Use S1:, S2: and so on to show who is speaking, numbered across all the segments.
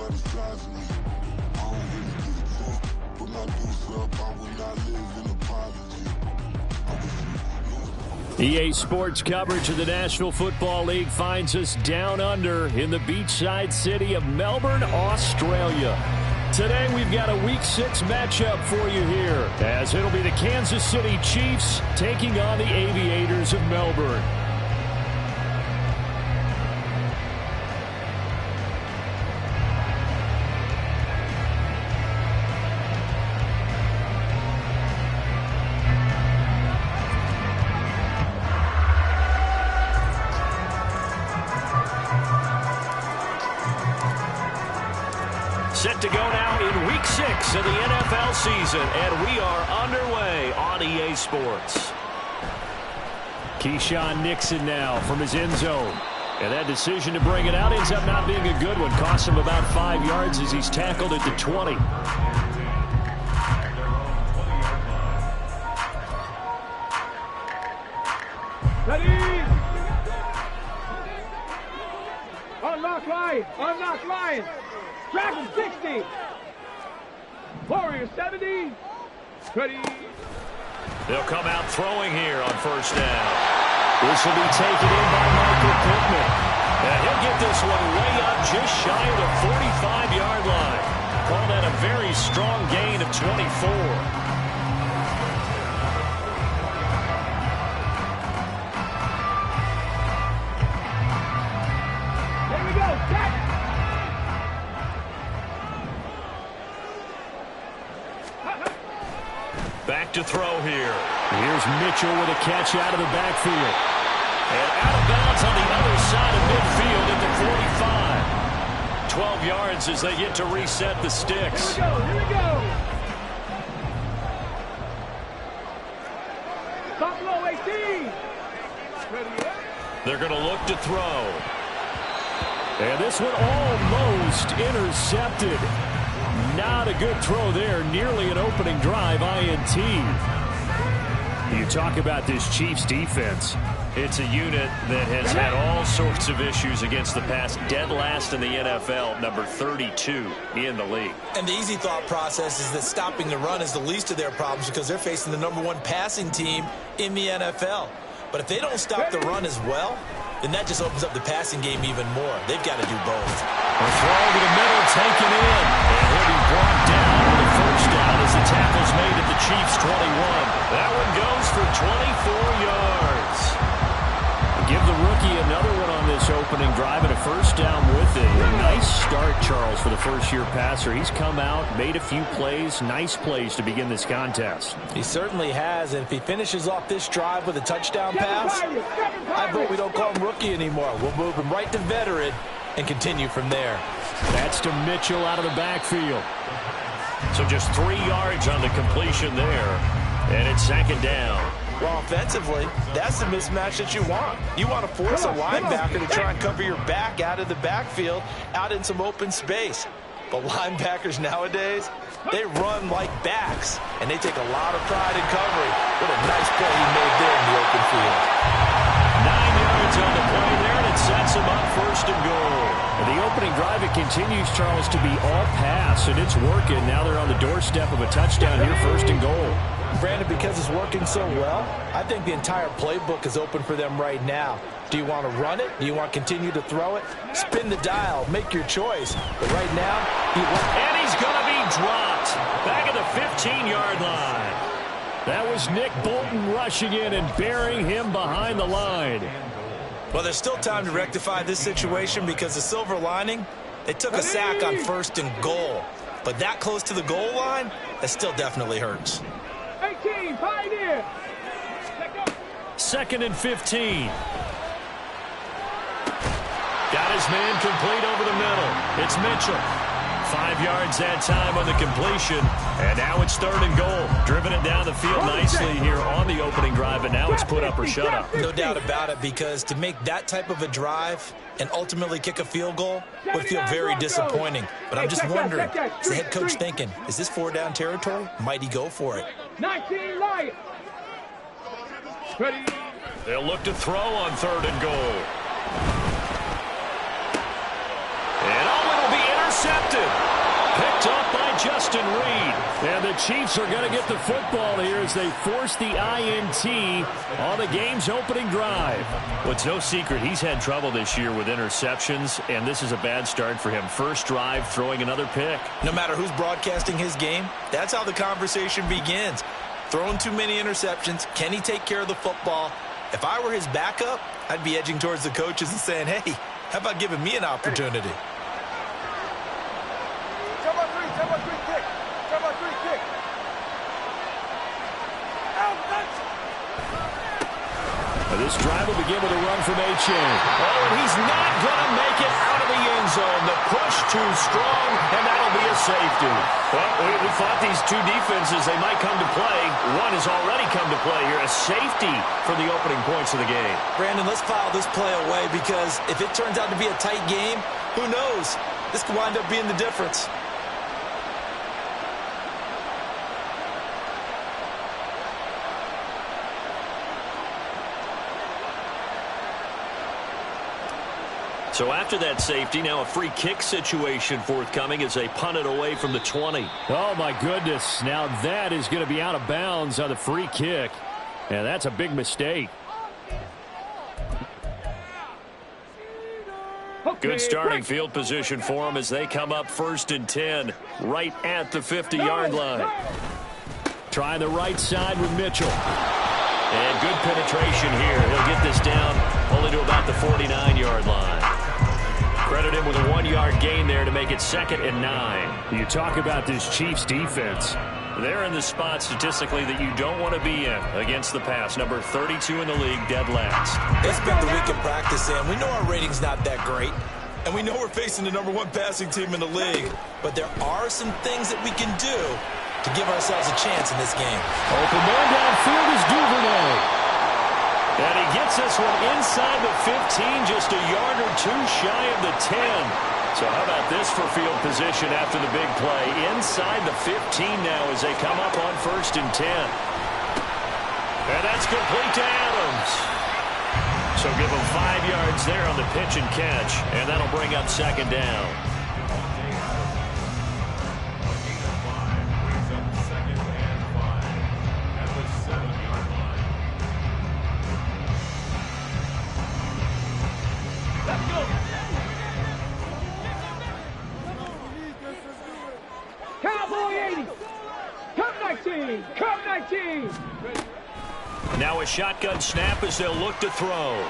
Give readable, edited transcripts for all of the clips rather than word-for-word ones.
S1: criticize me. I don't really give a fuck. Put my deuce up, I will not live in apology.
S2: EA Sports coverage of the National Football League finds us down under in the beachside city of Melbourne, Australia. Today we've got a Week 6 matchup for you here, as it'll be the Kansas City Chiefs taking on the Aviators of Melbourne. Set to go now in Week 6 of the NFL season, and we are underway on EA Sports. Keyshawn Nixon now from his end zone. And that decision to bring it out ends up not being a good one. Costs him about 5 yards as he's tackled at the 20.
S3: Ready! Unlock line! Unlock line! Dragon 60! Warrior 70! Ready!
S2: They'll come out throwing here on first down. This will be taken in by Michael Pittman. And he'll get this one way up just shy of the 45-yard line. Call that a very strong gain of 24. Back to throw here. Here's Mitchell with a catch out of the backfield. And out of bounds on the other side of midfield at the 45. 12 yards as they get to reset the sticks.
S3: Here we go, here we go. Top low 18.
S2: They're going to look to throw. And this one almost intercepted. Not a good throw there. Nearly an opening drive INT. You talk about this Chiefs defense. It's a unit that has had all sorts of issues against the pass. Dead last in the NFL, number 32 in the league.
S4: And the easy thought process is that stopping the run is the least of their problems because they're facing the #1 passing team in the NFL. But if they don't stop the run as well, then that just opens up the passing game even more. They've got to do both.
S2: A throw to the middle, taken in. And he'll be brought down on the first down as the tackle's made at the Chiefs' 21. That one goes for 24 yards. Give the rookie another one on this opening drive and a first down with it. A nice start, Charles, for the first-year passer. He's come out, made a few plays, nice plays to begin this contest.
S4: He certainly has, and if he finishes off this drive with a touchdown pass, I vote we don't call him rookie anymore. We'll move him right to veteran and continue from there.
S2: That's to Mitchell out of the backfield. So just 3 yards on the completion there, and it's second down.
S4: Well, offensively, that's the mismatch that you want. You want to force a linebacker to try and cover your back out of the backfield, out in some open space. But linebackers nowadays, they run like backs, and they take a lot of pride in covering. What a nice play he made there in the open field.
S2: 9 yards on the play there, and it sets him up first and goal. And the opening drive, it continues, Charles, to be all pass, and it's working. Now they're on the doorstep of a touchdown here, first and goal.
S4: Brandon, because it's working so well, I think the entire playbook is open for them right now. Do you want to run it? Do you want to continue to throw it? Spin the dial. Make your choice. But right now,
S2: and he's going to be dropped back at the 15-yard line. That was Nick Bolton rushing in and burying him behind the line.
S4: Well, there's still time to rectify this situation because the silver lining, they took a sack on first and goal. But that close to the goal line, that still definitely hurts.
S3: 18, Pioneer.
S2: Second and 15. Got his man complete over the middle. It's Mitchell. 5 yards that time on the completion. And now it's third and goal. Driven it down the field nicely here on the opening drive, and now it's put up or shut up.
S4: No doubt about it, because to make that type of a drive and ultimately kick a field goal would feel very disappointing. But I'm just wondering, is the head coach thinking, is this 4-down territory? Might he go for it?
S3: 19 Lions. Ready.
S2: They'll look to throw on third and goal. And it'll be intercepted. Justin Reed. And the Chiefs are going to get the football here as they force the INT on the game's opening drive. Well, it's no secret he's had trouble this year with interceptions, and this is a bad start for him. First drive, throwing another pick.
S4: No matter who's broadcasting his game, that's how the conversation begins. Throwing too many interceptions. Can he take care of the football? If I were his backup, I'd be edging towards the coaches and saying, hey, how about giving me an opportunity?
S2: This drive will begin with a run from Achane. Oh, and he's not going to make it out of the end zone. The push too strong, and that'll be a safety. Well, we thought these two defenses, they might come to play. One has already come to play here. A safety for the opening points of the game.
S4: Brandon, let's file this play away because if it turns out to be a tight game, who knows? This could wind up being the difference.
S2: So after that safety, now a free kick situation forthcoming as they punt it away from the 20. Oh, my goodness. Now that is going to be out of bounds on the free kick. And that's a big mistake. Good starting field position for them as they come up 1st and 10 right at the 50-yard line. Trying the right side with Mitchell. And good penetration here. He'll get this down only to about the 49-yard line. Credit him with a 1-yard gain there to make it 2nd and 9. You talk about this Chiefs defense. They're in the spot statistically that you don't want to be in against the pass. Number 32 in the league, dead last.
S4: They spent the week in practice, and we know our rating's not that great. And we know we're facing the number 1 passing team in the league. But there are some things that we can do to give ourselves a chance in this game.
S2: Open man downfield is Duvernay. And he gets this one inside the 15, just a yard or two shy of the 10. So how about this for field position after the big play? Inside the 15 now as they come up on 1st and 10. And that's complete to Adams. So give him 5 yards there on the pitch and catch, and that'll bring up 2nd down.
S3: Cowboy 80. Come 19. Come 19.
S2: Now a shotgun snap as they'll look to throw.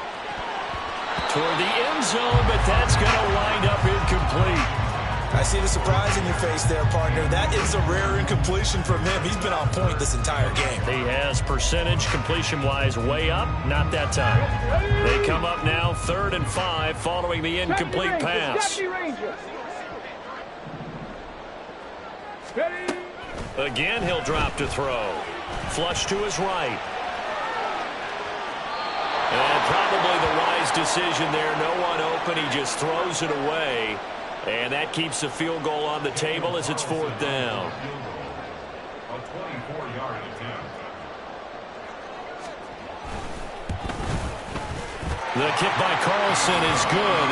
S2: Toward the end zone, but that's going to wind up incomplete.
S4: I see the surprise in your face there, partner. That is a rare incompletion from him. He's been on point this entire game.
S2: He has percentage completion-wise way up. Not that time. They come up now 3rd and 5 following the incomplete pass. Again, he'll drop to throw. Flush to his right. And probably the wise decision there. No one open. He just throws it away. And that keeps the field goal on the table as it's 4th down.
S5: A 24-yard attempt.
S2: The kick by Carlson is good.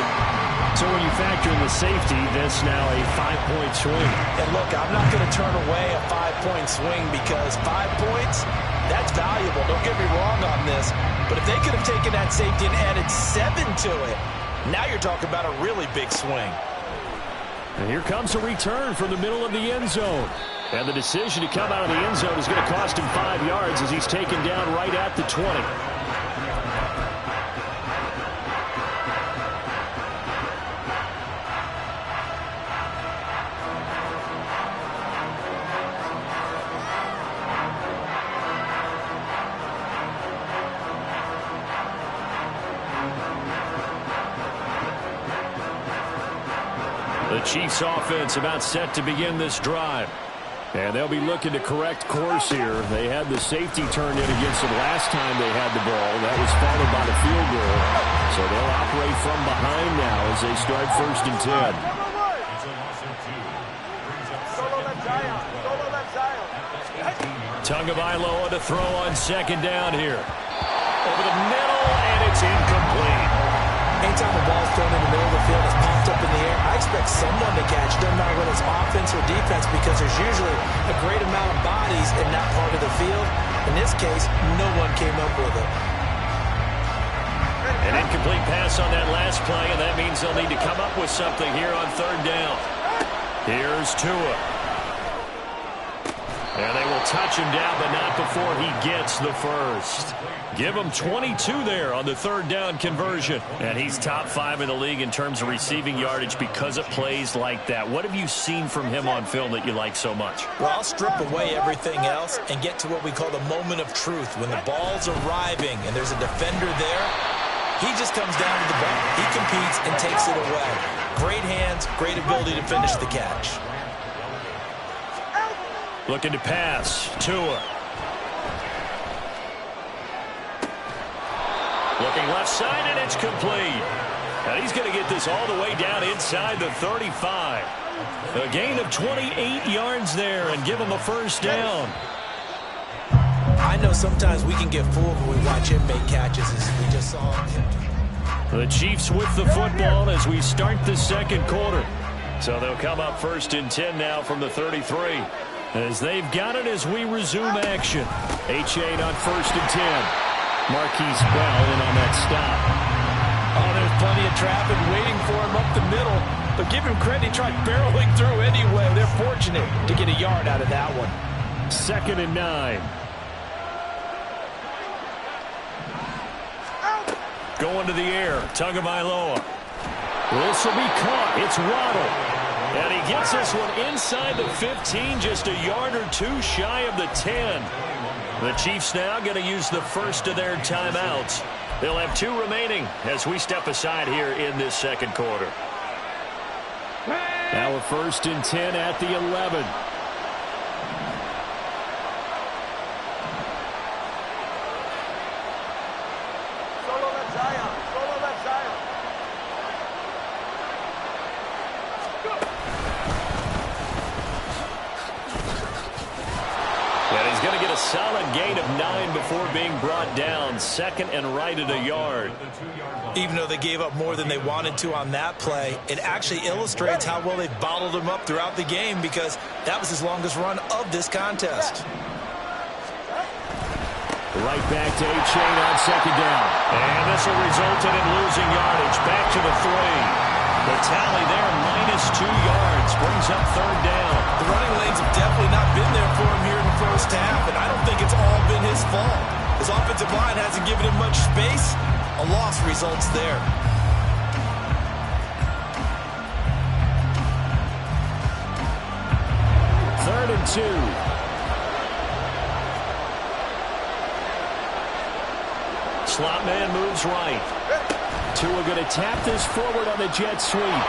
S2: So when you factor in the safety, that's now a 5-point swing.
S4: And look, I'm not going to turn away a 5-point swing because 5 points, that's valuable. Don't get me wrong on this. But if they could have taken that safety and added 7 to it, now you're talking about a really big swing.
S2: And here comes a return from the middle of the end zone. And the decision to come out of the end zone is going to cost him 5 yards as he's taken down right at the 20. The Chiefs offense about set to begin this drive. And they'll be looking to correct course here. They had the safety turned in against them last time they had the ball. That was followed by the field goal. So they'll operate from behind now as they start 1st and 10. Tagovailoa to throw on 2nd down here. Over the middle, and it's incomplete.
S4: Anytime a ball's thrown in the middle of the field, it's popped up in the air, I expect someone to catch, no matter whether it's offense or defense, because there's usually a great amount of bodies in that part of the field. In this case, no one came up with it.
S2: An incomplete pass on that last play, and that means they'll need to come up with something here on third down. Here's Tua. And they will touch him down, but not before he gets the first. Give him 22 there on the third down conversion. And he's top 5 in the league in terms of receiving yardage because of plays like that. What have you seen from him on film that you like so much?
S4: Well, I'll strip away everything else and get to what we call the moment of truth. When the ball's arriving and there's a defender there, he just comes down to the ball. He competes and takes it away. Great hands, great ability to finish the catch.
S2: Looking to pass. Tua. Looking left side, and it's complete. And he's going to get this all the way down inside the 35. A gain of 28 yards there and give him a first down.
S4: I know sometimes we can get fooled when we watch him make catches, as we just saw him.
S2: The Chiefs with the football as we start the second quarter. So they'll come up first and 10 now from the 33. As they've got it as we resume action. H8 on first and 10. Marquise Bell in on that stop.
S4: Oh, there's plenty of traffic waiting for him up the middle. But give him credit, he tried barreling through anyway. They're fortunate to get a yard out of that one.
S2: Second and 9. Going to the air. Tagovailoa. This will be caught. It's Waddle. And he gets this one inside the 15, just a yard or two shy of the 10. The Chiefs now going to use the first of their timeouts. They'll have 2 remaining as we step aside here in this second quarter. Now a first and 10 at the 11. Solid gain of 9 before being brought down. Second and right at a yard.
S4: Even though they gave up more than they wanted to on that play, it actually illustrates how well they've bottled him up throughout the game, because that was his longest run of this contest.
S2: Right back to H8 on second down. And this will result in him losing yardage. Back to the 3. The tally there, -2 yards, brings up third down.
S4: The running lanes have definitely not been there for him here in the first half, and I don't think it's all been his fault. His offensive line hasn't given him much space. A loss results there.
S2: Third and 2. Slot man moves right. Tua going to tap this forward on the jet sweep.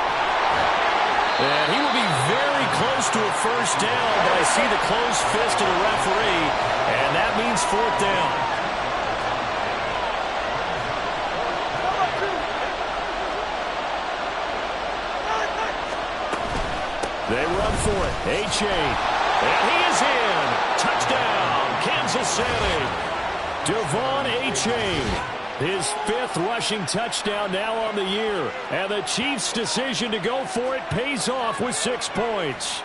S2: And he will be very close to a first down, but I see the closed fist of the referee, and that means fourth down. They run for it. H8. And he is in. Touchdown, Kansas City. Devon H8. His 5th rushing touchdown now on the year. And the Chiefs' decision to go for it pays off with 6 points.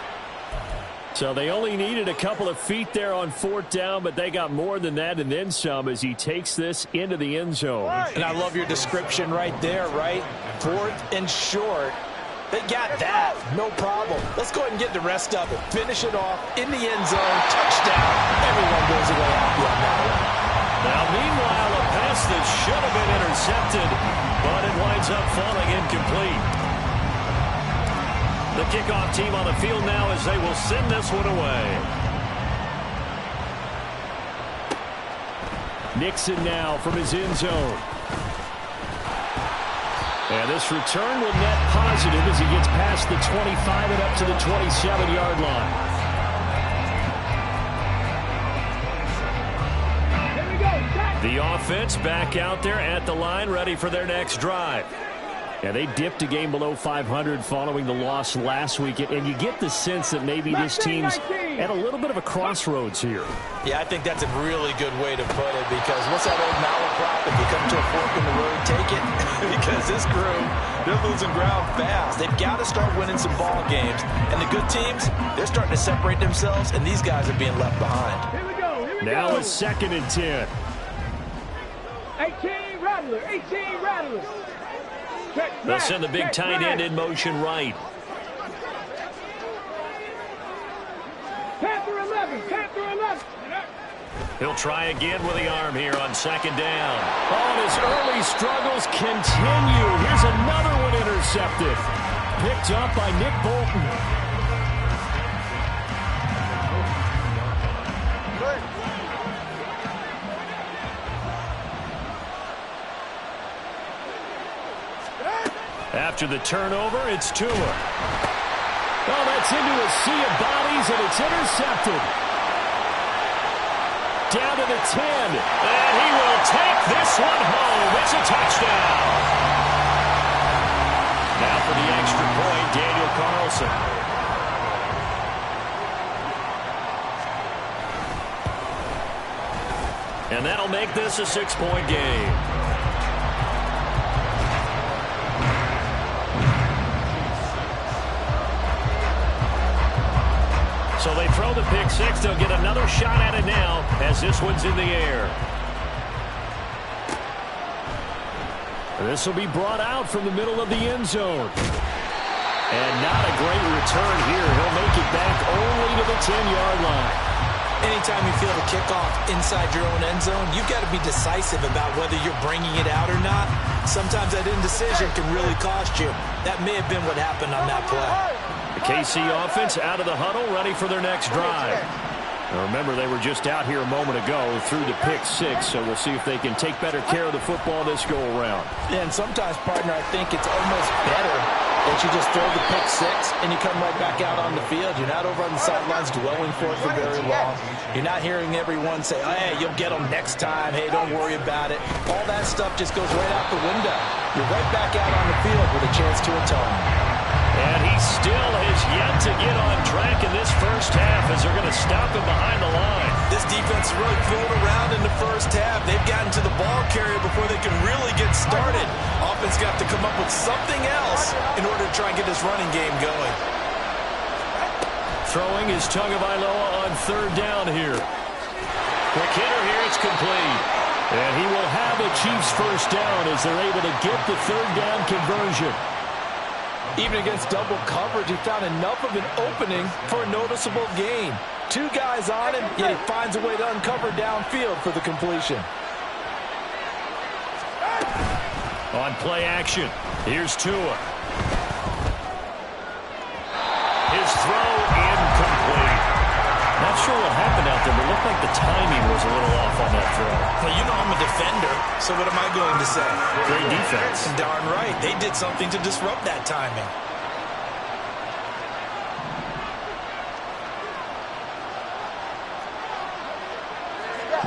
S2: So they only needed a couple of feet there on fourth down, but they got more than that and then some as he takes this into the end zone.
S4: And I love your description right there, right? Fourth and short. They got that. No problem. Let's go ahead and get the rest of it. Finish it off in the end zone. Touchdown. Everyone goes away happy on that one.
S2: Now, meanwhile, a pass that should have been intercepted, but it winds up falling incomplete. The kickoff team on the field now as they will send this one away. Nixon now from his end zone. And this return will net positive as he gets past the 25 and up to the 27-yard line. The offense back out there at the line, ready for their next drive. Yeah, they dipped a game below 500 following the loss last week, and you get the sense that maybe this team's at a little bit of a crossroads here.
S4: Yeah, I think that's a really good way to put it, because what's that old malaprop? If you come to a fork in the road, take it. Because this crew, they're losing ground fast. They've got to start winning some ball games. And the good teams, they're starting to separate themselves, and these guys are being left behind.
S3: Here we go.
S2: Now it's 2nd and 10.
S3: 18 Rattler. 18 Rattler.
S2: They'll send the big tight end in motion right.
S3: Panther 11. Panther 11.
S2: He'll try again with the arm here on 2nd down. Oh, and his early struggles continue. Here's another one intercepted. Picked up by Nick Bolton. After the turnover, it's Tua. Oh, that's into a sea of bodies, and it's intercepted. Down to the 10, and he will take this one home. It's a touchdown. Now for the extra point, Daniel Carlson. And that'll make this a 6-point game. So they throw the pick six. They'll get another shot at it now as this one's in the air. This will be brought out from the middle of the end zone. And not a great return here. He'll make it back only to the 10-yard line.
S4: Anytime you feel the kickoff inside your own end zone, you've got to be decisive about whether you're bringing it out or not. Sometimes that indecision can really cost you. That may have been what happened on that play.
S2: The KC offense out of the huddle, ready for their next drive. Now remember, they were just out here a moment ago through the pick six, so we'll see if they can take better care of the football this go-around.
S4: Yeah, and sometimes, partner, I think it's almost better that you just throw the pick six and you come right back out on the field. You're not over on the sidelines dwelling for it for very long. You're not hearing everyone say, oh, hey, you'll get them next time. Hey, don't worry about it. All that stuff just goes right out the window. You're right back out on the field with a chance to atone.
S2: And he still has yet to get on track in this first half as they're going to stop him behind the line.
S4: This defense really thrown around in the first half. They've gotten to the ball carrier before they can really get started. Offense got to come up with something else in order to try and get this running game going.
S2: Throwing is Tagovailoa on 3rd down here. Quick hitter here, it's complete. And he will have a Chiefs first down as they're able to get the 3rd down conversion.
S4: Even against double coverage, he found enough of an opening for a noticeable gain. 2 guys on him, yet he finds a way to uncover downfield for the completion.
S2: On play action, here's Tua. His throw incomplete. Not sure what happened out there, but it looked like the timing was a little off on that throw.
S4: Well, you know I'm a defender, so what am I going to say?
S2: Great defense.
S4: Darn right. They did something to disrupt that timing.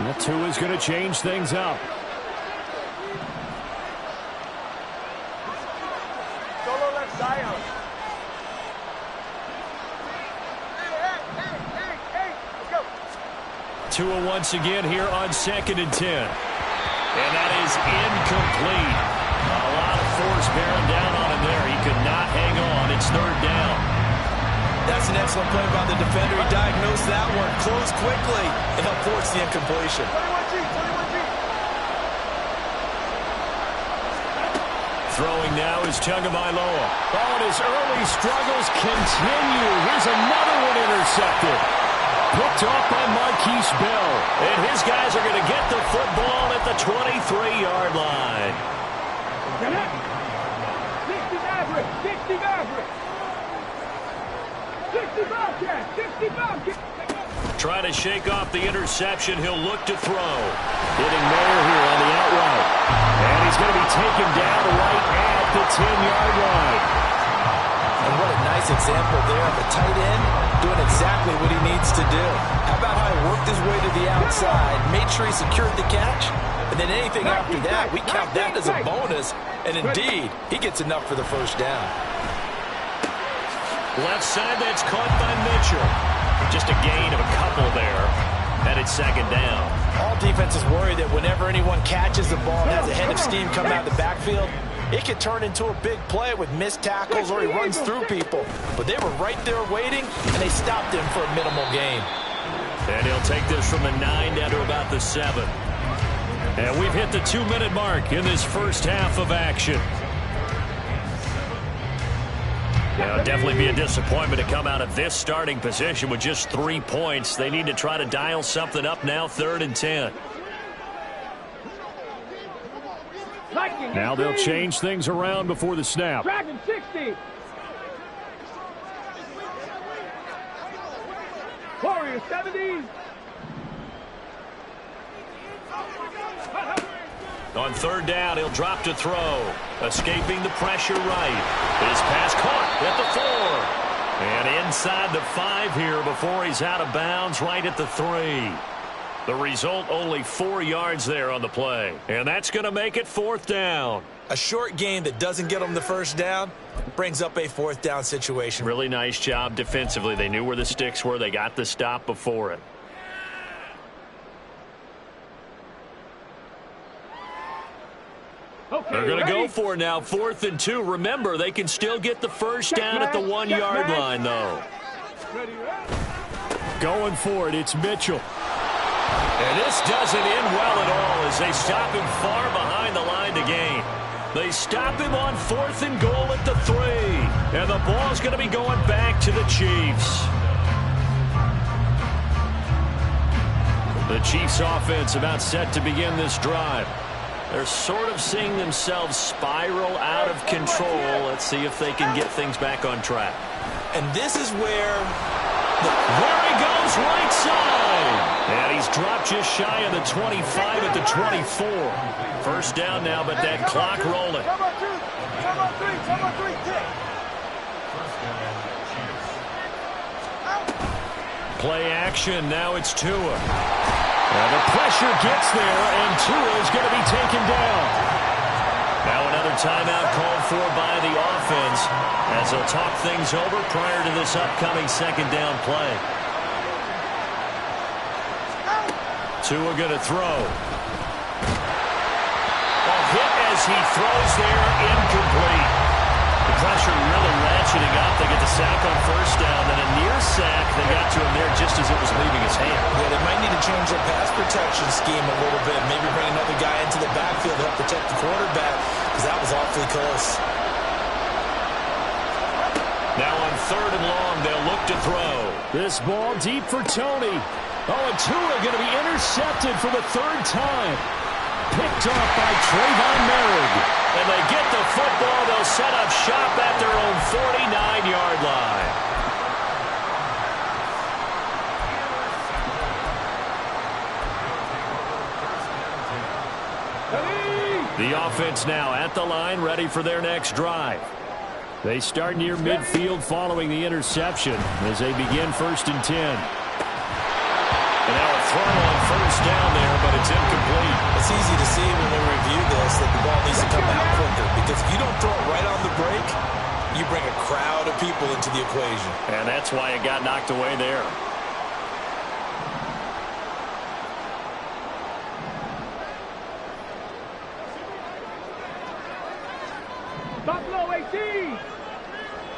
S2: That Tua is going to change things up.
S3: Solo left Zion.
S2: Tua once again here on 2nd and 10. And that is incomplete. A lot of force bearing down on him there. He could not hang on. It's 3rd down.
S4: That's an excellent play by the defender. He diagnosed that one, closed quickly, and helped force the incompletion.
S3: 21G, 21G.
S2: Throwing now is Tagovailoa. Oh, and his early struggles continue. Here's another one intercepted. Picked off by Marquise Bell. And his guys are going to get the football at the 23-yard line.
S3: 60 Maverick, 60 Maverick. 60 Bobcat, 60 Bobcat.
S2: Trying to shake off the interception. He'll look to throw. Hitting Mayer here on the out route. And he's going to be taken down right at the 10-yard line.
S4: And what a nice example there of a tight end doing exactly what he needs to do. How about how he worked his way to the outside, made sure he secured the catch, And then anything after that, we count that as a bonus. And indeed, he gets enough for the first down.
S2: Left side, that's caught by Mitchell. Just a gain of a couple there. Headed second down.
S4: All defenses worry that whenever anyone catches the ball and has a head of steam coming out of the backfield, it can turn into a big play with missed tackles or he runs through people. But they were right there waiting, and they stopped him for a minimal gain.
S2: And he'll take this from the 9 down to about the 7. And we've hit the 2-minute mark in this first half of action. Now, it'll definitely be a disappointment to come out of this starting position with just 3 points. They need to try to dial something up now, 3rd and 10. Now they'll change things around before the snap.
S3: Dragon 60. Warrior 70.
S2: On 3rd down, he'll drop to throw. Escaping the pressure right. His pass caught at the 4. And inside the 5 here before he's out of bounds right at the 3. The result, only 4 yards there on the play. And that's going to make it 4th down.
S4: A short game that doesn't get them the first down brings up a 4th down situation.
S2: Really nice job defensively. They knew where the sticks were. They got the stop before it.
S3: Okay,
S2: They're going to
S3: ready?
S2: go for it now, 4th and 2. Remember, they can still get the first down at the 1-yard line, though.
S3: Ready, ready.
S2: Going for it, it's Mitchell. And this doesn't end well at all as they stop him far behind the line to gain. They stop him on 4th and goal at the 3. And the ball's going to be going back to the Chiefs. The Chiefs offense about set to begin this drive. They're sort of seeing themselves spiral out of control. Let's see if they can get things back on track.
S4: And this is where
S2: He goes right side. And he's dropped just shy of the 25 at the 24. First down now, but that clock rolling.
S3: Come on, 3, kick.
S2: Play action, now it's Tua. Well, the pressure gets there, and Tua is going to be taken down. Now another timeout called for by the offense as they'll talk things over prior to this upcoming second down play. Tua going to throw. A hit as he throws there, incomplete. The pressure really ratcheting up. They get the sack on first down, then a near sack. They got to him there just as it was leaving his hand.
S4: Yeah, they might need to change their pass protection scheme a little bit. Maybe bring another guy into the backfield to help protect the quarterback, because that was awfully close.
S2: Now on 3rd and long, they'll look to throw. This ball deep for Tony. Oh, and Tua going to be intercepted for the 3rd time. Picked off by Trayvon Merrick. And they get the football. They'll set up shop at their own 49-yard line. The offense now at the line, ready for their next drive. They start near midfield following the interception as they begin 1st and 10. And now a throw on first down there, but it's incomplete.
S4: It's easy to see when we review this that the ball needs to come out quicker, because if you don't throw it right on the break, you bring a crowd of people into the equation.
S2: And that's why it got knocked away there.
S3: Buffalo 18.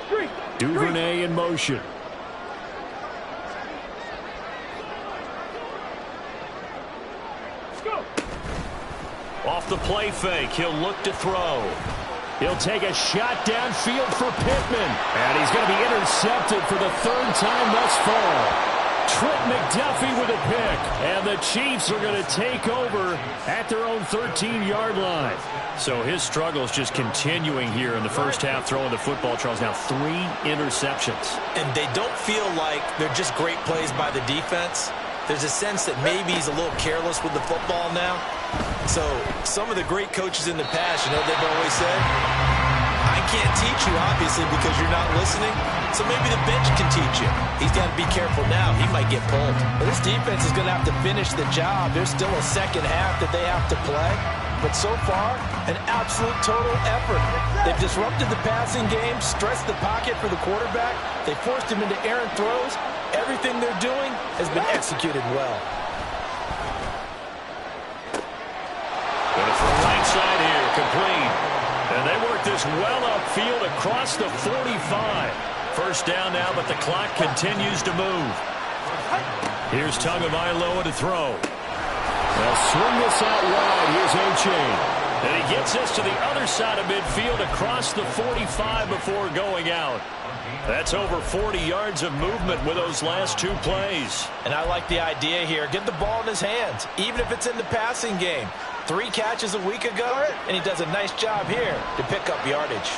S3: Street.
S2: Duvernay in motion.
S3: Go.
S2: Off the play fake, he'll look to throw. He'll take a shot downfield for Pittman. And he's going to be intercepted for the 3rd time thus far. Trent McDuffie with a pick. And the Chiefs are going to take over at their own 13-yard line. So his struggles just continuing here in the first half throwing the football. Charles, now 3 interceptions.
S4: And they don't feel like they're just great plays by the defense. There's a sense that maybe he's a little careless with the football now. So some of the great coaches in the past, you know what they've always said? I can't teach you, obviously, because you're not listening. So maybe the bench can teach you. He's got to be careful now. He might get pulled. But this defense is going to have to finish the job. There's still a second half that they have to play. But so far, an absolute total effort. They've disrupted the passing game, stressed the pocket for the quarterback. They forced him into errant throws. Everything they're doing has been executed well.
S2: Going for the right side here, complete. And they work this well upfield across the 45. First down now, but the clock continues to move. Here's Tagovailoa to throw. They'll swing this out wide. Here's Achane. And he gets this to the other side of midfield across the 45 before going out. That's over 40 yards of movement with those last two plays.
S4: And I like the idea here. Get the ball in his hands, even if it's in the passing game. 3 catches a week ago, and he does a nice job here to pick up yardage.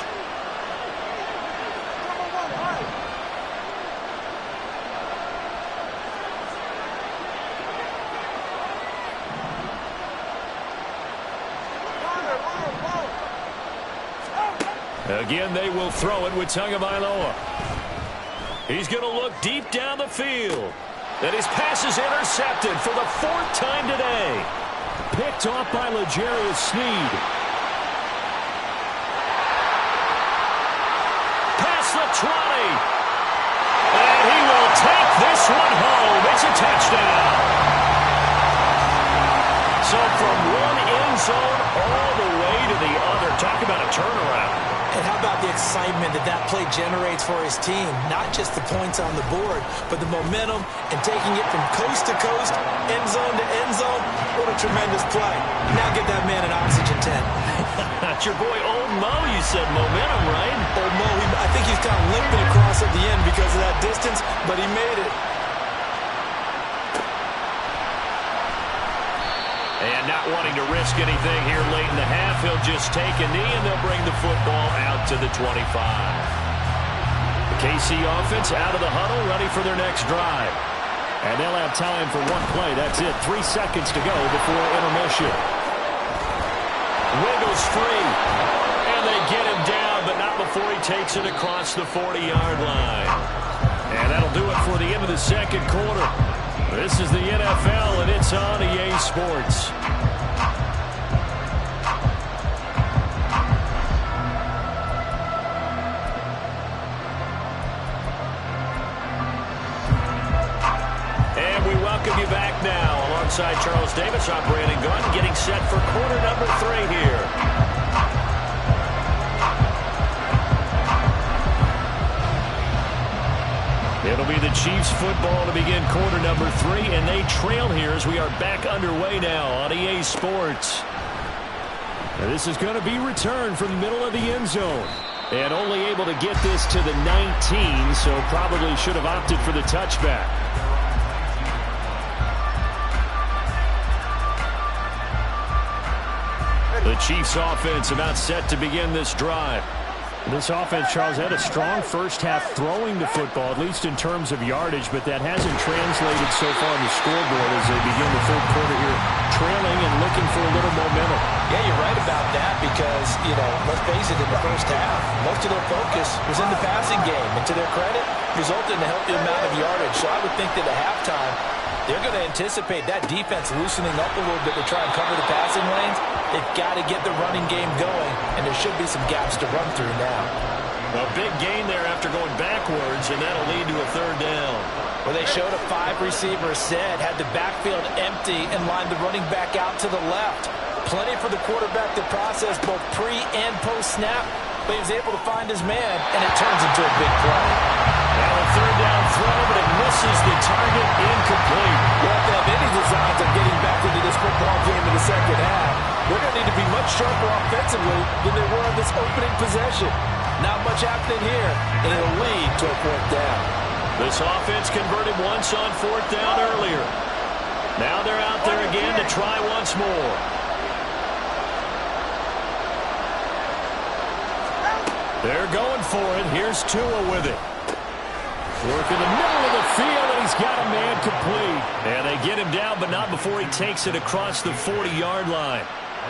S2: Again, they will throw it with Tagovailoa. He's going to look deep down the field. And his pass is intercepted for the 4th time today. Picked off by L'Jarius Sneed. Past the 20. And he will take this one home. It's a touchdown. So from one end zone all the way to the other. Talk about a turnaround.
S4: And how about the excitement that that play generates for his team? Not just the points on the board, but the momentum and taking it from coast to coast, end zone to end zone. What a tremendous play. Now get that man an oxygen tent.
S2: That's your boy Old Mo, you said. Momentum, right?
S4: Old Mo, I think he's kind of limping across at the end because of that distance, but he made it.
S2: And not wanting to risk anything here late in the half, he'll just take a knee and they'll bring the football out to the 25. The KC offense out of the huddle, ready for their next drive. And they'll have time for one play. That's it. 3 seconds to go before intermission. Wiggles free. And they get him down, but not before he takes it across the 40-yard line. And that'll do it for the end of the second quarter. This is the NFL, and it's on EA Sports. And we welcome you back now. Alongside Charles Davis, I'm Brandon Gunn, getting set for quarter number 3 here. It'll be the Chiefs football to begin quarter number 3, and they trail here as we are back underway now on EA Sports. Now this is going to be returned from the middle of the end zone. And only able to get this to the 19, so probably should have opted for the touchback. The Chiefs offense about set to begin this drive. This offense, Charles, had a strong first half throwing the football, at least in terms of yardage, but that hasn't translated so far on the scoreboard as they begin the third quarter here, trailing and looking for a little momentum.
S4: Yeah, you're right about that because, let's face it, in the first half, most of their focus was in the passing game, and to their credit, resulted in a healthy amount of yardage. So I would think that at halftime, they're going to anticipate that defense loosening up a little bit to try and cover the passing lanes. They've got to get the running game going, and there should be some gaps to run through now.
S2: A big gain there after going backwards, and that'll lead to a third down.
S4: Well, they showed a 5-receiver set, had the backfield empty, and lined the running back out to the left. Plenty for the quarterback to process both pre- and post-snap, but he was able to find his man, and it turns into a big play.
S2: Now a third down throw, but it misses the target, incomplete.
S4: Well, if they have any designs of getting back into this football game in the second half, they're going to need to be much sharper offensively than they were on this opening possession. Not much happening here, and it'll lead to a 4th down.
S2: This offense converted once on 4th down earlier. Now they're out there again to try once more. They're going for it. Here's Tua with it. Work in the middle of the field, and he's got a man complete. And they get him down, but not before he takes it across the 40-yard line.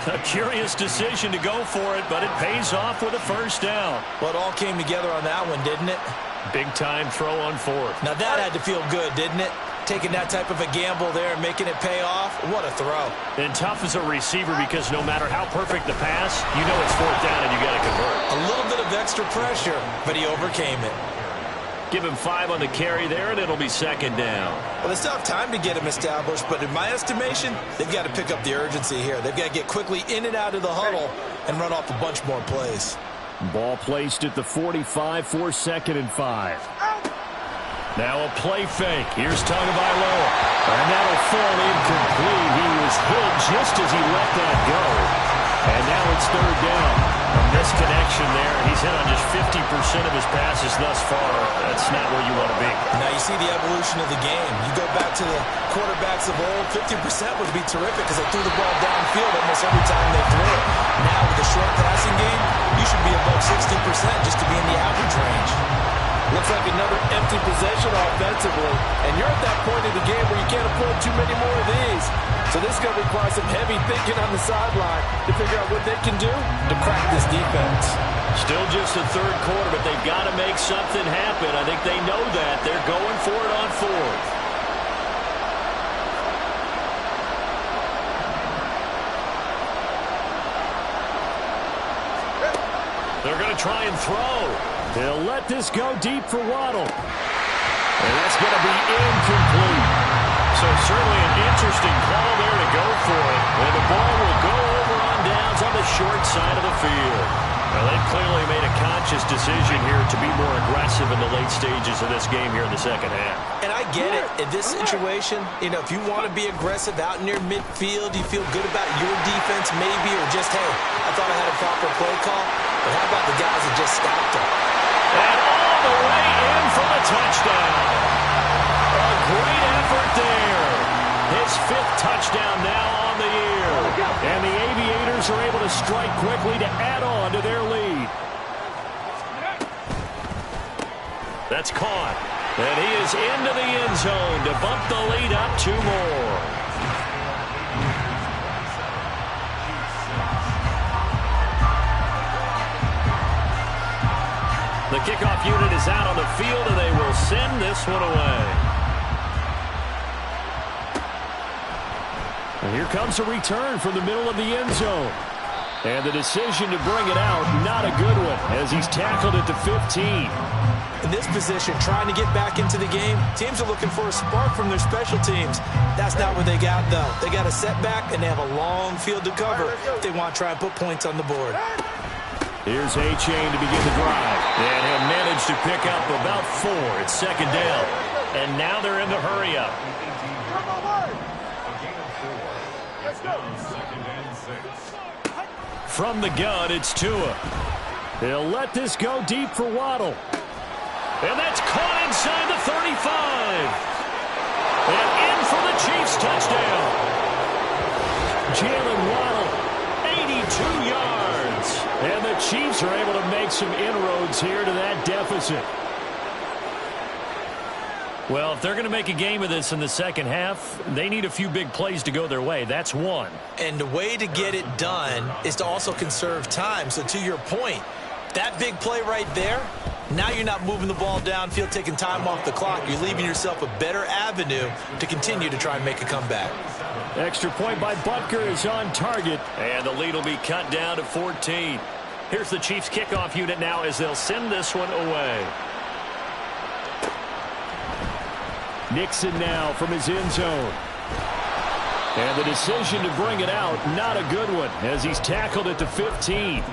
S2: A curious decision to go for it, but it pays off with a first down.
S4: Well, it all came together on that one, didn't it?
S2: Big-time throw on fourth.
S4: Now that had to feel good, didn't it? Taking that type of a gamble there and making it pay off. What a throw.
S2: And tough as a receiver because no matter how perfect the pass, you know it's fourth down and you got to convert.
S4: A little bit of extra pressure, but he overcame it.
S2: Give him 5 on the carry there, and it'll be second down.
S4: Well, they still have time to get him established, but in my estimation, they've got to pick up the urgency here. They've got to get quickly in and out of the huddle and run off a bunch more plays.
S2: Ball placed at the 45 for 2nd and 5. Now a play fake. Here's Tagovailoa. And that'll fall incomplete. He was hit just as he let that go. And now it's 3rd down. A misconnection there. He's hit on just 50% of his passes thus far. That's not where you want to be.
S4: Now you see the evolution of the game. You go back to the quarterbacks of old, 50% would be terrific because they threw the ball downfield almost every time they threw it. Now with the short passing game, you should be above 60% just to be in the average range. Looks like another empty possession offensively, and you're at that point in the game where you can't afford too many more of these. So this is going to require some heavy thinking on the sideline to figure out what they can do to crack this defense.
S2: Still just the 3rd quarter, but they've got to make something happen. I think they know that. They're going for it on 4th. They're going to try and throw. They'll let this go deep for Waddle. And that's going to be incomplete. So certainly an interesting call there to go for it. And the ball will go over on downs on the short side of the field. Well, they've clearly made a conscious decision here to be more aggressive in the late stages of this game here in the second half.
S4: And I get it. In this situation, you know, if you want to be aggressive out near midfield, you feel good about your defense maybe, or just, hey, I thought I had a proper play call. But how about the guys that just stopped him?
S2: And all the way in for the touchdown. A great effort there. His 5th touchdown now on the year. And the Aviators are able to strike quickly to add on to their lead. That's caught. And he is into the end zone to bump the lead up 2 more. The kickoff unit is out on the field, and they will send this one away. And here comes a return from the middle of the end zone. And the decision to bring it out, not a good one, as he's tackled at the 15.
S4: In this position, trying to get back into the game, teams are looking for a spark from their special teams. That's not what they got, though. They got a setback, and they have a long field to cover if they want to try and put points on the board.
S2: Here's A-Chain to begin the drive. And he'll manage to pick up about 4. It's 2nd down. And now they're in the hurry-up. From the gun, it's Tua. They'll let this go deep for Waddle. And that's caught inside the 35. And in for the Chiefs touchdown. Jalen Waddle, 82 yards. And the Chiefs are able to make some inroads here to that deficit. Well, if they're going to make a game of this in the second half, they need a few big plays to go their way. That's one.
S4: And the way to get it done is to also conserve time. So to your point, that big play right there, now you're not moving the ball downfield, taking time off the clock. You're leaving yourself a better avenue to continue to try and make a comeback.
S2: Extra point by Butker is on target. And the lead will be cut down to 14. Here's the Chiefs kickoff unit now as they'll send this one away. Nixon now from his end zone. And the decision to bring it out, not a good one, as he's tackled at the 15.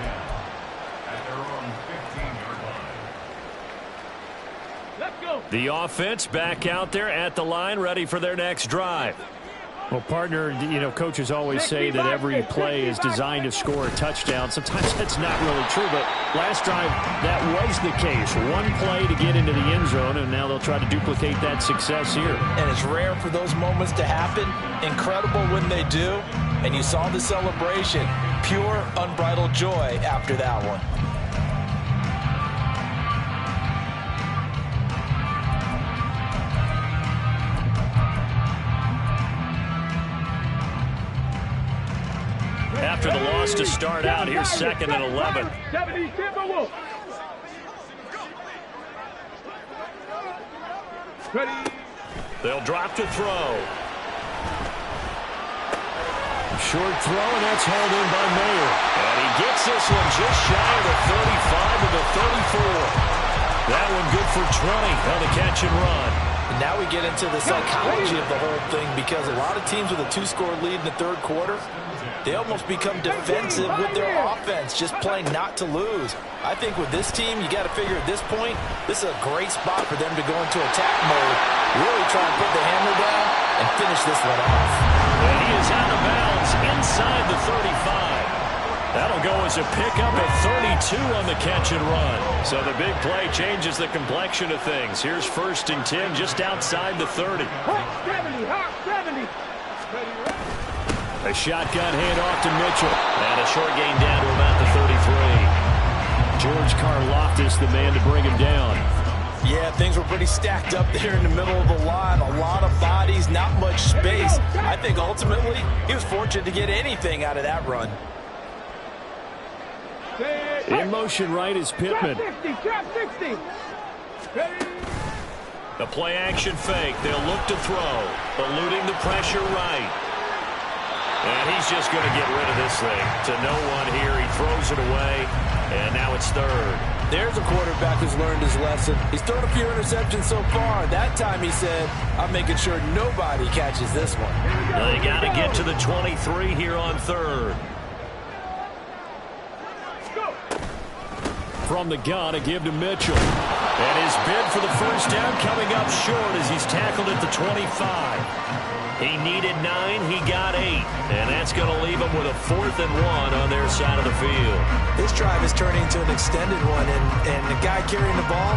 S2: The offense back out there at the line, ready for their next drive. Well, partner, you know, coaches always say that every play is designed to score a touchdown. Sometimes that's not really true, but last drive, that was the case. One play to get into the end zone, and now they'll try to duplicate that success here.
S4: And it's rare for those moments to happen. Incredible when they do. And you saw the celebration. Pure, unbridled joy after that one.
S2: After the loss to start out. Here's 2nd and 11.
S3: 70 Timberwolves. Ready.
S2: They'll drop to throw. Short throw, and that's hauled in by Mayer. And he gets this one just shy of the 35 to the 34. That one good for 20 on the catch and run.
S4: And now we get into the psychology of the whole thing, because a lot of teams with a 2-score lead in the third quarter, they almost become defensive with their offense, just playing not to lose. I think with this team, you got to figure at this point, this is a great spot for them to go into attack mode, really try and put the hammer down and finish this one off.
S2: And he is out of bounds inside the 35. That'll go as a pickup at 32 on the catch and run. So the big play changes the complexion of things. Here's 1st and 10 just outside the 30.
S3: Hawk 70, Hawk 70.
S2: A shotgun handoff to Mitchell. And a short gain down to about the 33. George Karlaftis, the man to bring him down.
S4: Yeah, things were pretty stacked up there in the middle of the line. A lot of bodies, not much space. I think ultimately he was fortunate to get anything out of that run.
S2: In motion right is Pittman.
S3: Trap 60. Ready.
S2: The play action fake. They'll look to throw. Eluding the pressure right. And he's just going to get rid of this thing. To no one here. He throws it away. And now it's 3rd.
S4: There's a quarterback who's learned his lesson. He's thrown a few interceptions so far. That time he said, I'm making sure nobody catches this one.
S2: They got to get to the 23 here on 3rd. From the gun, a give to Mitchell. And his bid for the first down coming up short as he's tackled at the 25. He needed 9, he got 8. And that's going to leave him with a 4th and 1 on their side of the field.
S4: This drive is turning into an extended one, and the guy carrying the ball,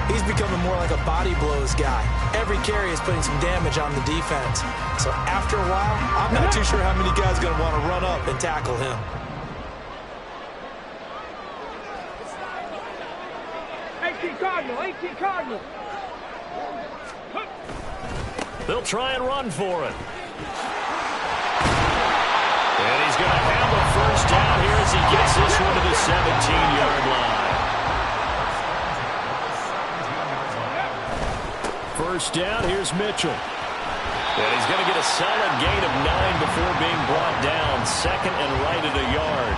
S4: he's becoming more like a body blows guy. Every carry is putting some damage on the defense. So after a while, I'm not too sure how many guys are going to want to run up and tackle him.
S3: Cardinal, 18 Cardinal.
S2: They'll try and run for it. And he's going to have a first down here as he gets this one to the 17-yard line. First down, here's Mitchell. And he's going to get a solid gain of 9 before being brought down. 2nd and right at a yard.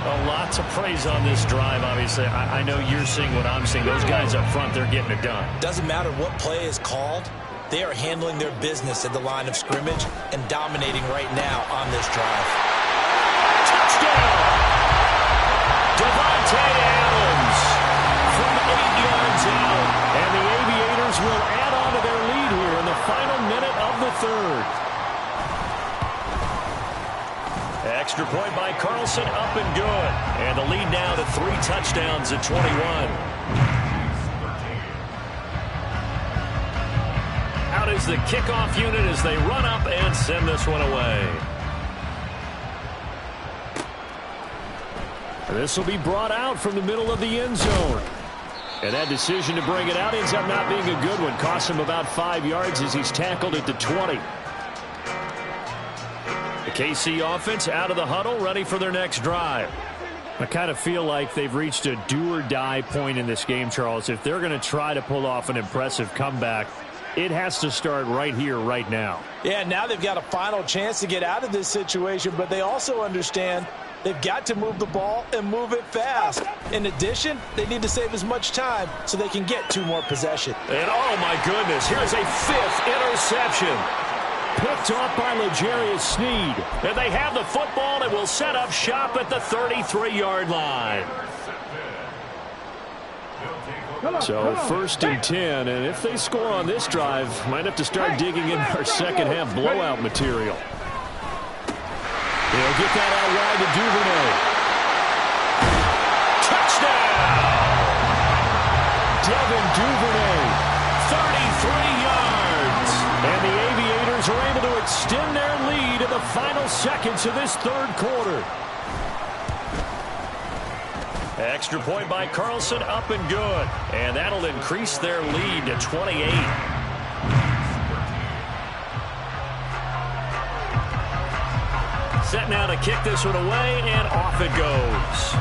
S2: Well, lots of praise on this drive, obviously. I know you're seeing what I'm seeing. Those guys up front, they're getting it done.
S4: Doesn't matter what play is called. They are handling their business at the line of scrimmage and dominating right now on this drive.
S2: Touchdown! Devontae Adams from 8 yards out. And the Aviators will add on to their lead here in the final minute of the 3rd. Extra point by Carlson, up and good. And the lead now to 3 touchdowns at 21. Out is the kickoff unit as they run up and send this one away. This will be brought out from the middle of the end zone. And that decision to bring it out ends up not being a good one. Costs him about 5 yards as he's tackled at the 20. The KC offense out of the huddle, ready for their next drive. I kind of feel like they've reached a do-or-die point in this game, Charles. If they're going to try to pull off an impressive comeback, it has to start right here, right now.
S4: Yeah, now they've got a final chance to get out of this situation, but they also understand they've got to move the ball and move it fast. In addition, they need to save as much time so they can get 2 more possessions.
S2: And oh my goodness, here's a 5th interception. Picked off by L'Jarius Sneed. And they have the football and will set up shop at the 33-yard line. So 1st and 10, and if they score on this drive, might have to start digging in our second half blowout material. They'll get that out wide to Duvernay. Touchdown! Devin Duvernay, 33 yards. And the Aviators are able to extend their lead in the final seconds of this 3rd quarter. Extra point by Carlson, up and good. And that'll increase their lead to 28. Set now to kick this one away, and off it goes.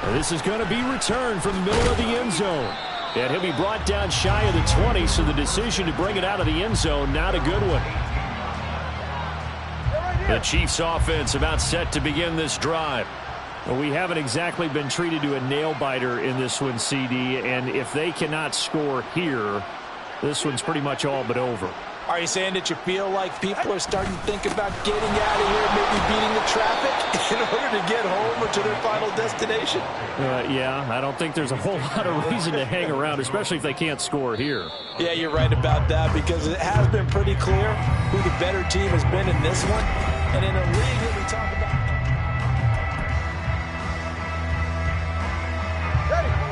S2: And this is going to be returned from the middle of the end zone. And he'll be brought down shy of the 20, so the decision to bring it out of the end zone, not a good one. The Chiefs offense about set to begin this drive. Well, we haven't exactly been treated to a nail-biter in this one, CD, and if they cannot score here, this one's pretty much all but over.
S4: Are you saying that you feel like people are starting to think about getting out of here, maybe beating the traffic in order to get home or to their final destination?
S2: Yeah, I don't think there's a whole lot of reason to hang around, especially if they can't score here.
S4: Yeah, you're right about that, because it has been pretty clear who the better team has been in this one. And in a league that we talk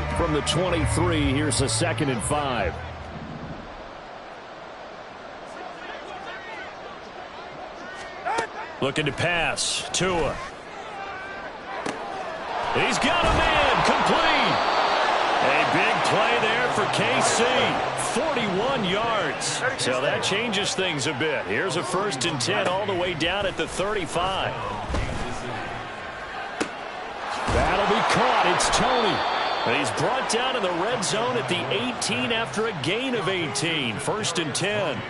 S4: about...
S2: From the 23, here's a 2nd and 5. Looking to pass. Tua. He's got a man. Complete. A big play there for KC. 41 yards. So that changes things a bit. Here's a 1st and 10 all the way down at the 35. That'll be caught. It's Tony. And he's brought down in the red zone at the 18 after a gain of 18. 1st and 10.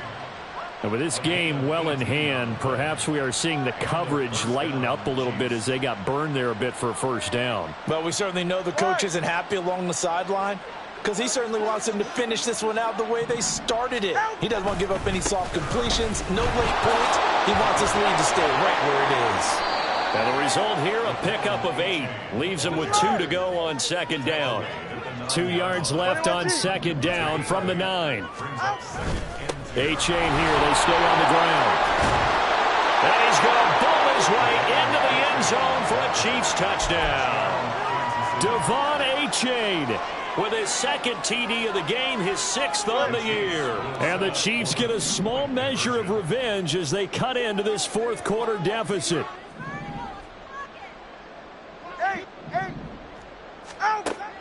S2: And with this game well in hand, perhaps we are seeing the coverage lighten up a little bit as they got burned there a bit for a 1st down.
S4: Well, we certainly know the coach isn't happy along the sideline, because he certainly wants them to finish this one out the way they started it. He doesn't want to give up any soft completions, no late points. He wants this lead to stay right where it is.
S2: And the result here, a pickup of 8. Leaves them with 2 to go on 2nd down. 2 yards left on 2nd down from the 9. A-Chain here. They stay on the ground. And he's going to bowl his way into the end zone for a Chiefs touchdown. Devon A-Chain with his 2nd TD of the game, his 6th on the year. And the Chiefs get a small measure of revenge as they cut into this 4th quarter deficit.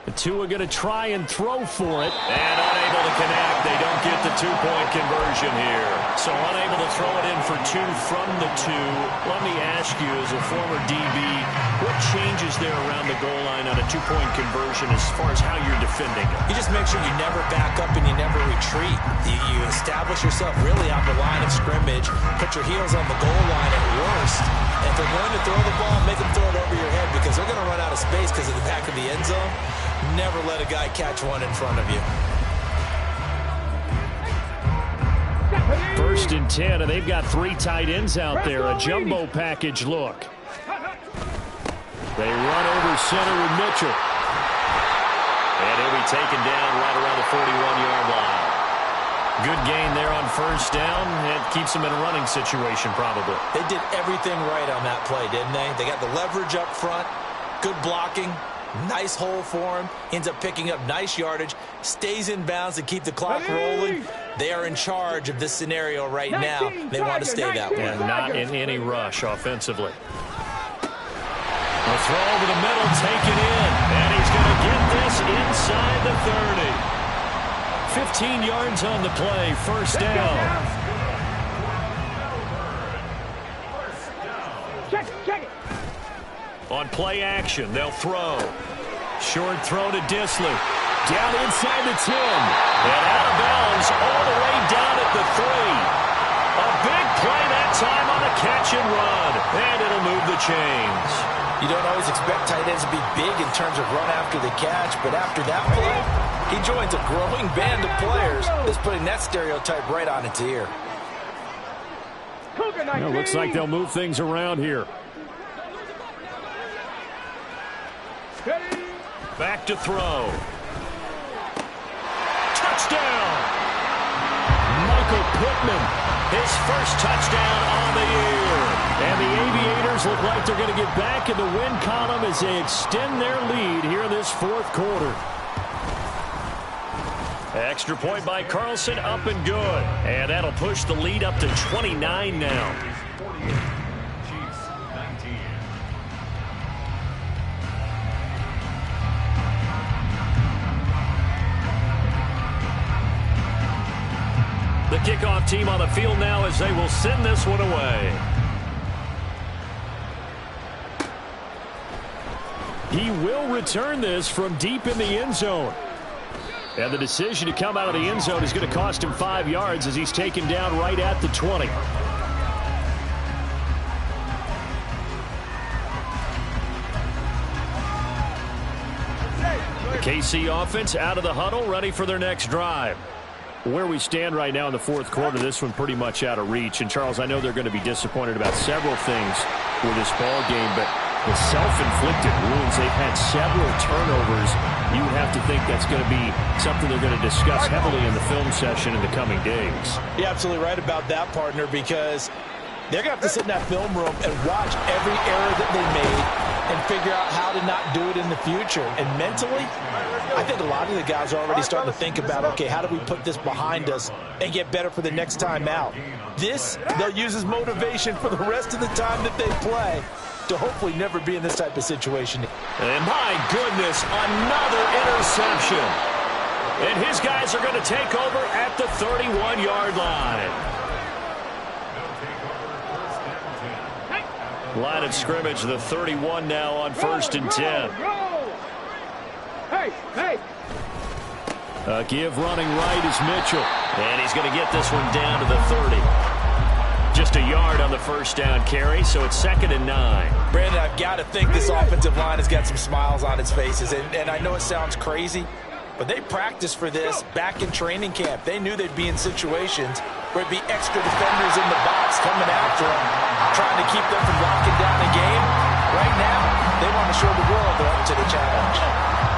S2: The Tua going to try and throw for it. And unable to connect. They don't get the 2-point conversion here. So unable to throw it in for 2 from the 2. Let me ask you, as a former DB, what changes there around the goal line on a 2-point conversion as far as how you're defending it?
S4: You just make sure you never back up and you never retreat. You establish yourself really on the line of scrimmage. Put your heels on the goal line at worst. And if they're going to throw the ball, make them throw it over your head, because they're going to run out of space because of the back of the end zone. Never let a guy catch one in front of you.
S2: 1st and 10, and they've got 3 tight ends out there. A jumbo package look. They run over center with Mitchell. And he'll be taken down right around the 41-yard line. Good gain there on 1st down. It keeps them in a running situation probably.
S4: They did everything right on that play, didn't they? They got the leverage up front, good blocking, nice hole for him, ends up picking up nice yardage, stays in bounds to keep the clock rolling. They are in charge of this scenario right now. They want to stay that way.
S2: And not in any rush offensively. A throw over the middle, taken in. And he's going to get this inside the 30. 15 yards on the play, 1st down.
S3: Check it.
S2: On play action, they'll throw. Short throw to Dissly. Down inside the 10. And out of bounds all the way down at the 3. A big play that time on a catch and run. And it'll move the chains.
S4: You don't always expect tight ends to be big in terms of run after the catch, but after that play, he joins a growing band of players that's putting that stereotype right on its ear.
S2: It looks like they'll move things around here. Back to throw. Touchdown! Michael Pittman, his 1st touchdown on the year. And the Aviators look like they're going to get back in the win column as they extend their lead here in this 4th quarter. Extra point by Carlson, up and good. And that'll push the lead up to 29 now.
S5: Chiefs 19.
S2: The kickoff team on the field now as they will send this one away. He will return this from deep in the end zone. And the decision to come out of the end zone is going to cost him 5 yards as he's taken down right at the 20. The KC offense out of the huddle, ready for their next drive. Where we stand right now in the fourth quarter, this one pretty much out of reach. And, Charles, I know they're going to be disappointed about several things with this ball game, but the self-inflicted wounds, they've had several turnovers. You would have to think that's going to be something they're going to discuss heavily in the film session in the coming days.
S4: You're absolutely right about that, partner, because they're going to have to sit in that film room and watch every error that they made and figure out how to not do it in the future. And mentally, I think a lot of the guys are already starting to think about, okay, how do we put this behind us and get better for the next time out? This, they'll use as motivation for the rest of the time that they play to hopefully never be in this type of situation.
S2: And my goodness, another interception. And his guys are going to take over at the 31-yard line. Line of scrimmage, the 31 now on 1st and 10.
S3: Hey!
S2: A give running right is Mitchell. And he's going to get this one down to the 30. Just a yard on the first down carry, so it's 2nd and 9.
S4: Brandon, I've got to think this offensive line has got some smiles on its faces. And I know it sounds crazy, but they practiced for this back in training camp. They knew they'd be in situations where it'd be extra defenders in the box coming after them, trying to keep them from locking down the game. Right now, they want to show the world they're up to the challenge.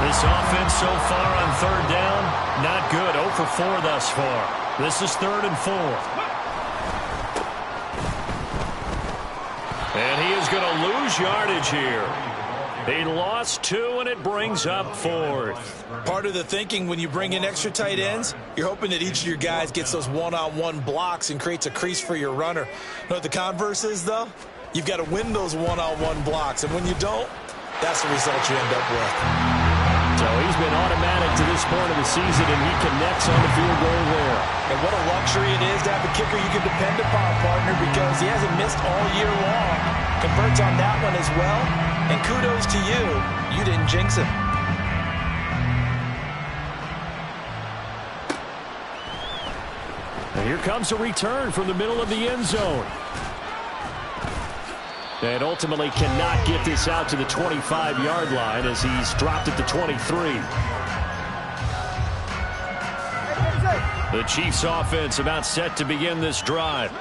S2: This offense so far on 3rd down, not good. 0 for 4 thus far. This is 3rd and 4. And he is going to lose yardage here. He lost 2, and it brings up 4th.
S4: Part of the thinking when you bring in extra tight ends, you're hoping that each of your guys gets those one-on-one blocks and creates a crease for your runner. You know what the converse is, though? You've got to win those one-on-one blocks, and when you don't, that's the result you end up with.
S2: So he's been automatic to this point of the season, and he connects on the field goal there.
S4: And what a luxury it is to have a kicker you can depend upon, partner, because he hasn't missed all year long. Converts on that one as well. And kudos to you. You didn't jinx him.
S2: And here comes a return from the middle of the end zone. And ultimately cannot get this out to the 25-yard line as he's dropped at the 23. The Chiefs offense about set to begin this drive.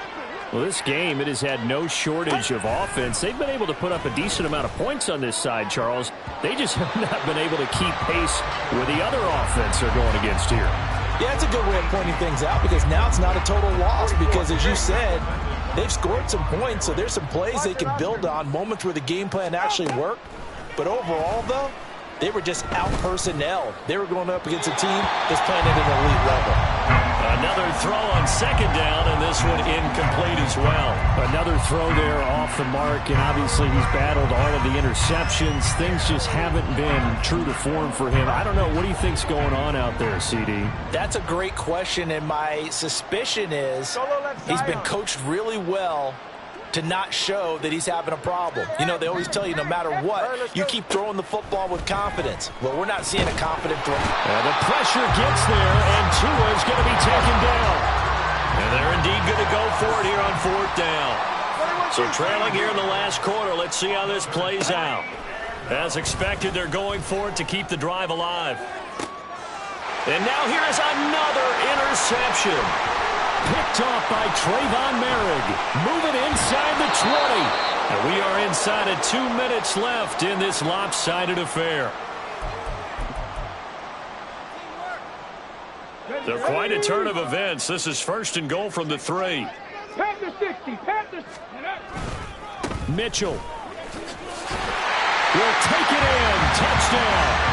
S2: Well, this game, it has had no shortage of offense. They've been able to put up a decent amount of points on this side, Charles. They just have not been able to keep pace where the other offense are going against here.
S4: Yeah, it's a good way of pointing things out because now it's not a total loss because, as you said, they've scored some points, so there's some plays they can build on, moments where the game plan actually worked. But overall, though, they were just out-personnel. They were going up against a team that's playing at an elite level.
S2: Another throw on 2nd down, and this one incomplete as well. Another throw there off the mark, and obviously he's battled all of the interceptions. Things just haven't been true to form for him. I don't know. What do you think's going on out there, CD?
S4: That's a great question, and my suspicion is he's been coached really well to not show that he's having a problem. You know, they always tell you no matter what, you keep throwing the football with confidence. Well, we're not seeing a confident throw.
S2: And the pressure gets there, and Tua's going to be taken down. And they're indeed going to go for it here on 4th down. So trailing here in the last quarter, let's see how this plays out. As expected, they're going for it to keep the drive alive. And now here is another interception. Picked off by Trayvon Merrick. Moving inside the 20. And we are inside of 2 minutes left in this lopsided affair. So quite a turn of events. This is 1st and goal from the 3.
S3: Pat the 60. Pat the...
S2: Mitchell will take it in. Touchdown.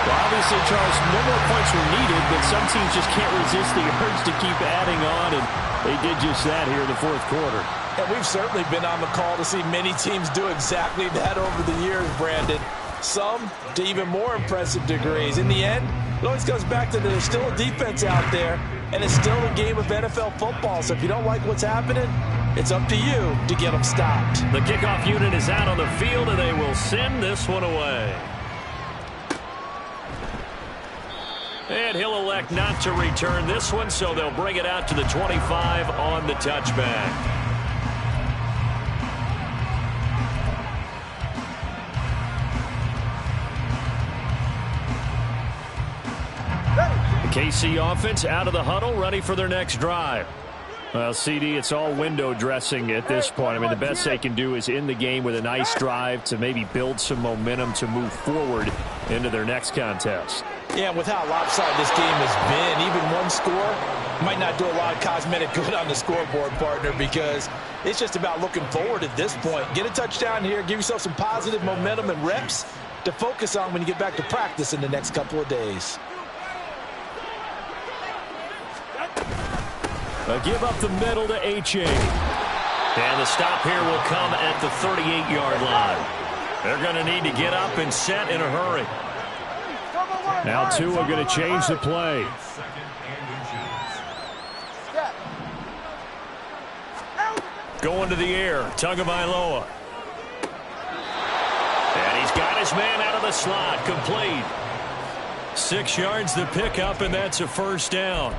S2: Well, obviously, Charles, no more points were needed, but some teams just can't resist the urge to keep adding on, and they did just that here in the 4th quarter.
S4: And we've certainly been on the call to see many teams do exactly that over the years, Brandon. some to even more impressive degrees. In the end, it always comes back to there's still a defense out there, and it's still a game of NFL football. So if you don't like what's happening, it's up to you to get them stopped.
S2: The kickoff unit is out on the field, and they will send this one away. And he'll elect not to return this one, so they'll bring it out to the 25 on the touchback. The KC offense out of the huddle, ready for their next drive. Well, CD, it's all window dressing at this point. I mean, the best they can do is in the game with a nice drive to maybe build some momentum to move forward into their next contest.
S4: Yeah, with how lopsided this game has been, even one score might not do a lot of cosmetic good on the scoreboard, partner, because it's just about looking forward at this point. Get a touchdown here, give yourself some positive momentum and reps to focus on when you get back to practice in the next couple of days.
S2: A give up the middle to H.A. And the stop here will come at the 38-yard line. They're going to need to get up and set in a hurry. Now Tua going to change the play. Going to the air, Tagovailoa. And he's got his man out of the slot, complete. 6 yards the pickup, and that's a first down.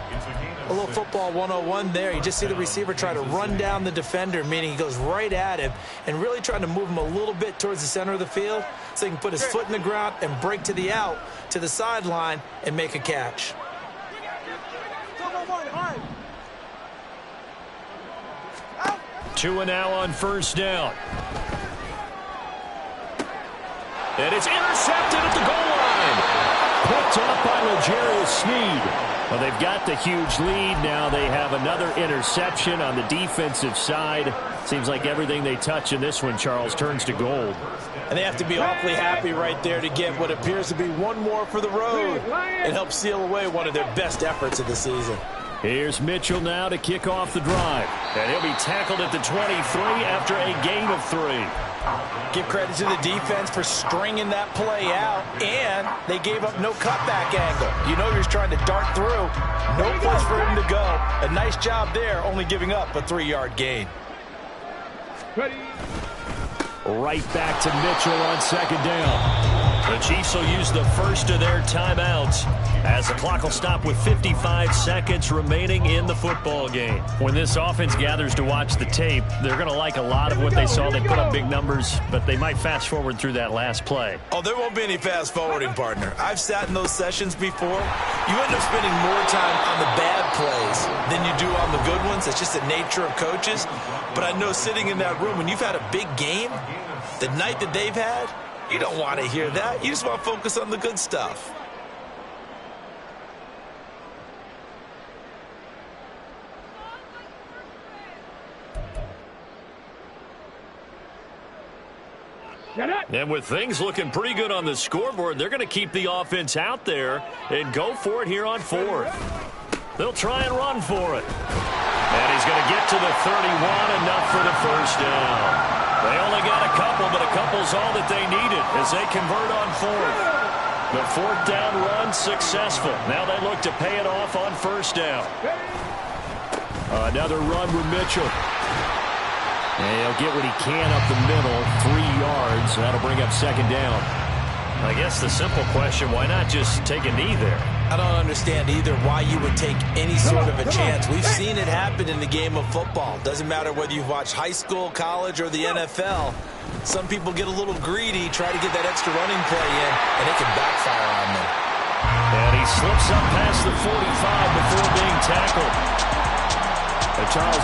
S4: A little football 101 there. You just see the receiver try to run down the defender, meaning he goes right at him and really trying to move him a little bit towards the center of the field so he can put his foot in the ground and break to the out, to the sideline, and make a catch.
S2: Tua now on first down. And it's intercepted at the goal line. Picked up by L'Jarius Sneed. Well, they've got the huge lead. Now they have another interception on the defensive side. Seems like everything they touch in this one, Charles, turns to gold.
S4: And they have to be awfully happy right there to get what appears to be one more for the road and help seal away one of their best efforts of the season.
S2: Here's Mitchell now to kick off the drive. And he'll be tackled at the 23 after a gain of 3.
S4: Give credit to the defense for stringing that play out, and they gave up no cutback angle. You know he was trying to dart through. No place for him to go. A nice job there, only giving up a 3-yard gain.
S2: Right back to Mitchell on second down. The Chiefs will use the first of their timeouts as the clock will stop with 55 seconds remaining in the football game. When this offense gathers to watch the tape, they're going to like a lot of what they saw. They put up big numbers, but they might fast forward through that last play.
S4: Oh, there won't be any fast forwarding, partner. I've sat in those sessions before. You end up spending more time on the bad plays than you do on the good ones. It's just the nature of coaches. But I know sitting in that room, when you've had a big game, the night that they've had, you don't want to hear that. You just want to focus on the good stuff.
S2: And with things looking pretty good on the scoreboard, they're going to keep the offense out there and go for it here on 4th. They'll try and run for it. And he's going to get to the 31, enough for the first down. They only got a couple, but a couple's all that they needed as they convert on 4th. The 4th down run successful. Now they look to pay it off on first down. Another run with Mitchell. And he'll get what he can up the middle, 3 yards. That'll bring up second down. I guess the simple question, why not just take a knee there?
S4: I don't understand either why you would take any sort of a chance. We've seen it happen in the game of football. Doesn't matter whether you've watched high school, college, or the NFL. Some people get a little greedy, try to get that extra running play in, and it can backfire on them.
S2: And he slips up past the 45 before being tackled. Charles,